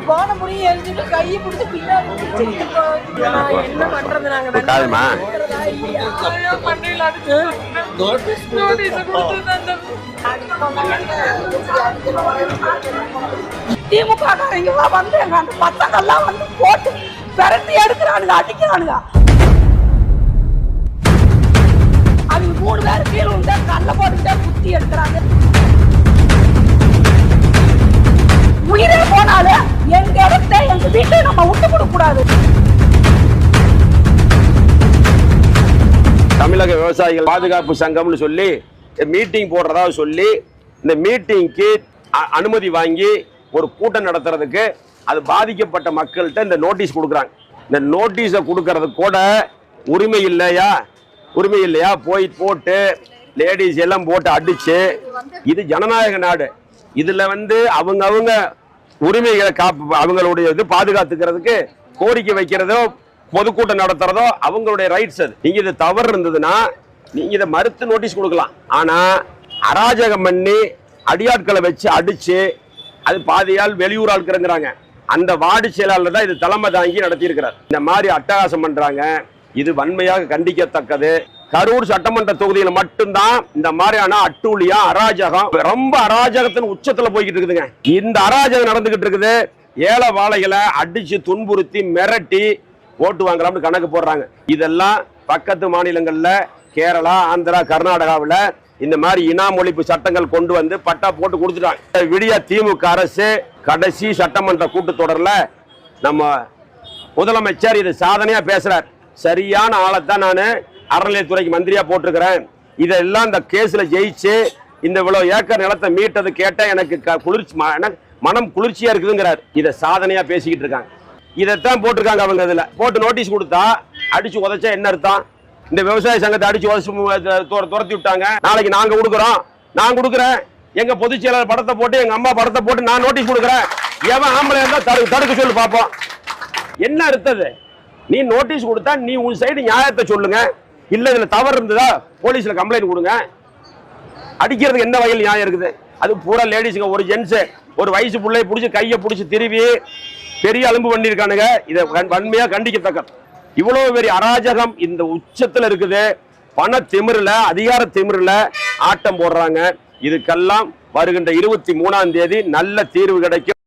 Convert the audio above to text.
போன முடியும் எழுதிட்டு கையை பிடிச்சி பின்னாடி என்ன பண்றது நாங்க திமுக வந்து எங்க அந்த பசங்கள்லாம் வந்து போட்டு விரட்டி எடுக்கிறானுங்க, அடிக்கிறானுங்க. அவங்க 3 பேர் கீழே உண்டா கல்ல போட்டுக்கிட்டே குத்தி எடுக்கிறாங்க. உயிரே போனாலும் எங்க இடத்த எங்க வீட்டை நம்ம விட்டு கொடுக்க கூடாது. தமிழக விவசாயிகள் பாதுகாப்பு சங்கம்னு சொல்லி மீட்டிங் போடுறதா சொல்லி இந்த மீட்டிங்க்கு அனுமதி வாங்கி ஒரு கூட்டம் நடத்துறதுக்கு அது பாதிக்கப்பட்ட மக்கள்கிட்ட இந்த நோட்டீஸ் கொடுக்குறாங்க. இந்த நோட்டீஸை கொடுக்கறது கூட உரிமை இல்லையா போய் போட்டு லேடிஸ் எல்லாம் போட்டு அடிச்சு, இது ஜனநாயக நாடு. இதுல வந்து அவங்க உரிமைகளை அவங்களுடைய இது பாதுகாத்துக்கிறதுக்கு கோரிக்கை வைக்கிறதோ பொதுக்கூட்டம் நடத்துறதோ அவங்களுடைய ரைட்ஸ். அது நீங்க இது தவறு இருந்ததுன்னா நீங்க இதை மறுத்து நோட்டீஸ் கொடுக்கலாம். ஆனா அராஜகம் பண்ணி அடியாட்களை வச்சு அடிச்சு அது பாதியால் வெளியூர் ஆட்கிறாங்க. அந்த வார்டு செயலாளர் தான் இது தலைமை தாங்கி நடத்தி இருக்கிறார். இந்த மாதிரி அட்டகாசம் பண்றாங்க. இது வன்மையாக கண்டிக்கத்தக்கது. கரூர் சட்டமன்ற தொகுதியில் மட்டும்தான் இந்த மாதிரியான அட்டூழியா அராஜகம், ரொம்ப அராஜகத்தின் உச்சத்துல போய்கிட்டு இருக்குதுங்க. இந்த அராஜகம் நடந்துகிட்டு இருக்குது. ஏழை வாழைகளை அடிச்சு துன்புறுத்தி மிரட்டி ஓட்டு வாங்கலாம்னு கணக்கு போடுறாங்க. இதெல்லாம் பக்கத்து மாநிலங்கள்ல கேரளா, ஆந்திரா, கர்நாடகாவில் இந்த மாதிரி இனாம் ஒழிப்பு சட்டங்கள் கொண்டு வந்து பட்டா போட்டு கொடுத்துட்டாங்க. விடிய திமுக அரசு கடைசி சட்டமன்ற கூட்டத்தொடர்ல நம்ம முதலமைச்சர் இது சாதனையா பேசுறார். சரியான ஆளைத்தான் நான் அறநிலையத்துறைக்கு மந்திரியா போட்டிருக்கிறேன். இதெல்லாம் இந்த கேஸ்ல ஜெயிச்சு இந்த இவ்வளவு ஏக்கர் நிலத்தை மீட்டது கேட்ட எனக்கு குளிர்ச்சி, மனம் குளிர்ச்சியா இருக்குதுங்கிறார். இதை சாதனையா பேசிக்கிட்டு இருக்காங்க. இதைத்தான் போட்டிருக்காங்க. அவங்க இதுல போட்டு நோட்டீஸ் கொடுத்தா அடிச்சு உதைச்சா என்ன அர்த்தம்? இந்த விவசாய சங்கத்தை அடிச்சு துரத்தி விட்டாங்க. நாளைக்கு நாங்க கொடுக்குறோம், நான் கொடுக்குறேன், எங்க பொதுச் செயலாளர் படத்தை போட்டு எங்க அம்மா படத்தை போட்டு நான் நோட்டீஸ் கொடுக்குறேன். எவன் ஆம்பளை இருந்தா தடுக்க சொல்லு பார்ப்போம். என்ன அர்த்தது? நீ நோட்டீஸ் கொடுத்தா நீ உன் சைடு நியாயத்தை சொல்லுங்க. இல்ல இதுல தவறு இருந்ததா போலீஸ்ல கம்ப்ளைண்ட் கொடுங்க. அடிக்கிறதுக்கு என்ன வகையில் நியாயம் இருக்குது? அது பூரா லேடிஸுங்க. ஒரு ஜென்ஸ் ஒரு வயசு பிள்ளைய பிடிச்சி கையை பிடிச்சி திருவி பெரிய அலும்பு பண்ணிருக்கானுங்க. இதை வன்மையா கண்டிக்கத்தக்க. இவ்வளவு பெரிய அராஜகம் இந்த உச்சத்துல இருக்குது. பண திமிருல, அதிகார திமிருல ஆட்டம் போடுறாங்க. இதுக்கெல்லாம் வருகின்ற 23ஆம் தேதி நல்ல தீர்வு கிடைக்கும்.